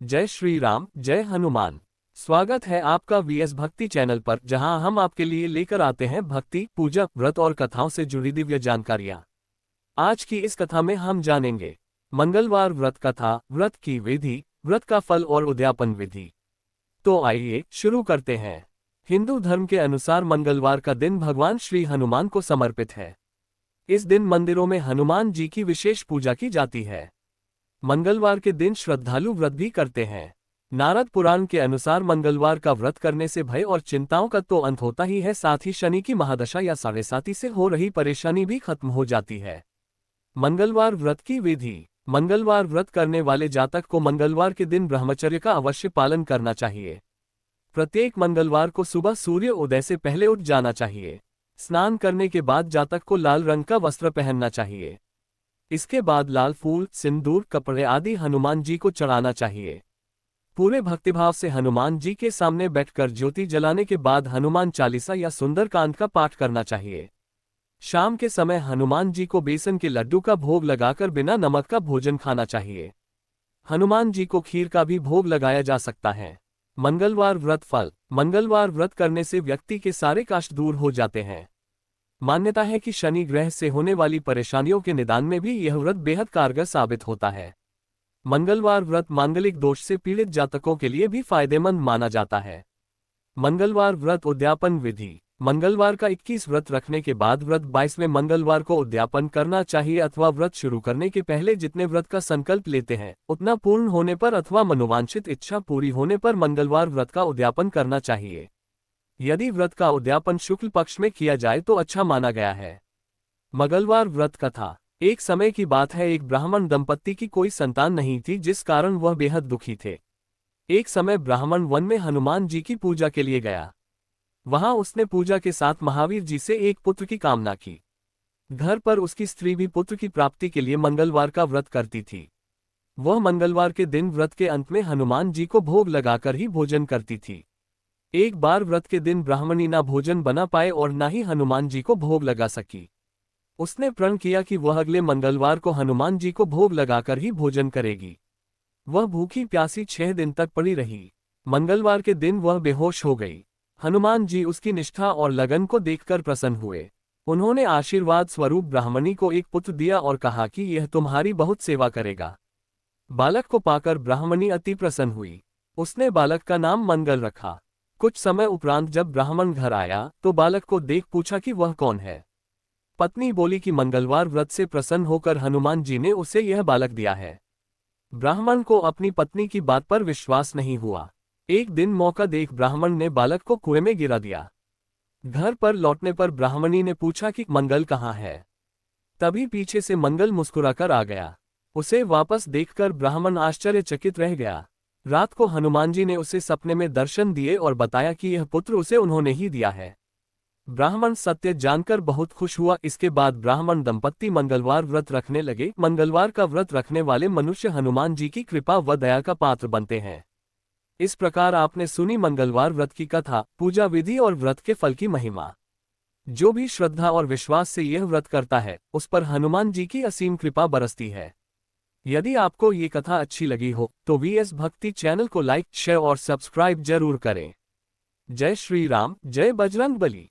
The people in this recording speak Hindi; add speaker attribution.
Speaker 1: जय श्री राम, जय हनुमान। स्वागत है आपका वीएस भक्ति चैनल पर, जहां हम आपके लिए लेकर आते हैं भक्ति, पूजा, व्रत और कथाओं से जुड़ी दिव्य जानकारियां। आज की इस कथा में हम जानेंगे मंगलवार व्रत कथा, व्रत की विधि, व्रत का फल और उद्यापन विधि। तो आइए शुरू करते हैं। हिंदू धर्म के अनुसार मंगलवार का दिन भगवान श्री हनुमान को समर्पित है। इस दिन मंदिरों में हनुमान जी की विशेष पूजा की जाती है। मंगलवार के दिन श्रद्धालु व्रत भी करते हैं। नारद पुराण के अनुसार मंगलवार का व्रत करने से भय और चिंताओं का तो अंत होता ही है, साथ ही शनि की महादशा या साढ़ेसाती से हो रही परेशानी भी खत्म हो जाती है। मंगलवार व्रत की विधि। मंगलवार व्रत करने वाले जातक को मंगलवार के दिन ब्रह्मचर्य का अवश्य पालन करना चाहिए। प्रत्येक मंगलवार को सुबह सूर्य उदय से पहले उठ जाना चाहिए। स्नान करने के बाद जातक को लाल रंग का वस्त्र पहनना चाहिए। इसके बाद लाल फूल, सिंदूर, कपड़े आदि हनुमान जी को चढ़ाना चाहिए। पूरे भक्तिभाव से हनुमान जी के सामने बैठकर ज्योति जलाने के बाद हनुमान चालीसा या सुंदरकांड का पाठ करना चाहिए। शाम के समय हनुमान जी को बेसन के लड्डू का भोग लगाकर बिना नमक का भोजन खाना चाहिए। हनुमान जी को खीर का भी भोग लगाया जा सकता है। मंगलवार व्रत फल। मंगलवार व्रत करने से व्यक्ति के सारे कष्ट दूर हो जाते हैं। मान्यता है कि शनि ग्रह से होने वाली परेशानियों के निदान में भी यह व्रत बेहद कारगर साबित होता है। मंगलवार व्रत मांगलिक दोष से पीड़ित जातकों के लिए भी फायदेमंद माना जाता है। मंगलवार व्रत उद्यापन विधि। मंगलवार का 21 व्रत रखने के बाद व्रत 22वें मंगलवार को उद्यापन करना चाहिए, अथवा व्रत शुरू करने के पहले जितने व्रत का संकल्प लेते हैं उतना पूर्ण होने पर अथवा मनोवांछित इच्छा पूरी होने पर मंगलवार व्रत का उद्यापन करना चाहिए। यदि व्रत का उद्यापन शुक्ल पक्ष में किया जाए तो अच्छा माना गया है। मंगलवार व्रत कथा। एक समय की बात है, एक ब्राह्मण दंपत्ति की कोई संतान नहीं थी, जिस कारण वह बेहद दुखी थे। एक समय ब्राह्मण वन में हनुमान जी की पूजा के लिए गया। वहां उसने पूजा के साथ महावीर जी से एक पुत्र की कामना की। घर पर उसकी स्त्री भी पुत्र की प्राप्ति के लिए मंगलवार का व्रत करती थी। वह मंगलवार के दिन व्रत के अंत में हनुमान जी को भोग लगाकर ही भोजन करती थी। एक बार व्रत के दिन ब्राह्मणी ना भोजन बना पाए और ना ही हनुमान जी को भोग लगा सकी। उसने प्रण किया कि वह अगले मंगलवार को हनुमान जी को भोग लगाकर ही भोजन करेगी। वह भूखी प्यासी 6 दिन तक पड़ी रही। मंगलवार के दिन वह बेहोश हो गई। हनुमान जी उसकी निष्ठा और लगन को देखकर प्रसन्न हुए। उन्होंने आशीर्वाद स्वरूप ब्राह्मणी को एक पुत्र दिया और कहा कि यह तुम्हारी बहुत सेवा करेगा। बालक को पाकर ब्राह्मणी अति प्रसन्न हुई। उसने बालक का नाम मंगल रखा। कुछ समय उपरांत जब ब्राह्मण घर आया तो बालक को देख पूछा कि वह कौन है। पत्नी बोली कि मंगलवार व्रत से प्रसन्न होकर हनुमान जी ने उसे यह बालक दिया है। ब्राह्मण को अपनी पत्नी की बात पर विश्वास नहीं हुआ। एक दिन मौका देख ब्राह्मण ने बालक को कुएं में गिरा दिया। घर पर लौटने पर ब्राह्मणी ने पूछा कि मंगल कहाँ है। तभी पीछे से मंगल मुस्कुराकर आ गया। उसे वापस देखकर ब्राह्मण आश्चर्यचकित रह गया। रात को हनुमान जी ने उसे सपने में दर्शन दिए और बताया कि यह पुत्र उसे उन्होंने ही दिया है। ब्राह्मण सत्य जानकर बहुत खुश हुआ। इसके बाद ब्राह्मण दंपत्ति मंगलवार व्रत रखने लगे। मंगलवार का व्रत रखने वाले मनुष्य हनुमान जी की कृपा व दया का पात्र बनते हैं। इस प्रकार आपने सुनी मंगलवार व्रत की कथा, पूजा विधि और व्रत के फल की महिमा। जो भी श्रद्धा और विश्वास से यह व्रत करता है उस पर हनुमान जी की असीम कृपा बरसती है। यदि आपको ये कथा अच्छी लगी हो तो वीएस भक्ति चैनल को लाइक, शेयर और सब्सक्राइब जरूर करें। जय श्री राम, जय बजरंग बली।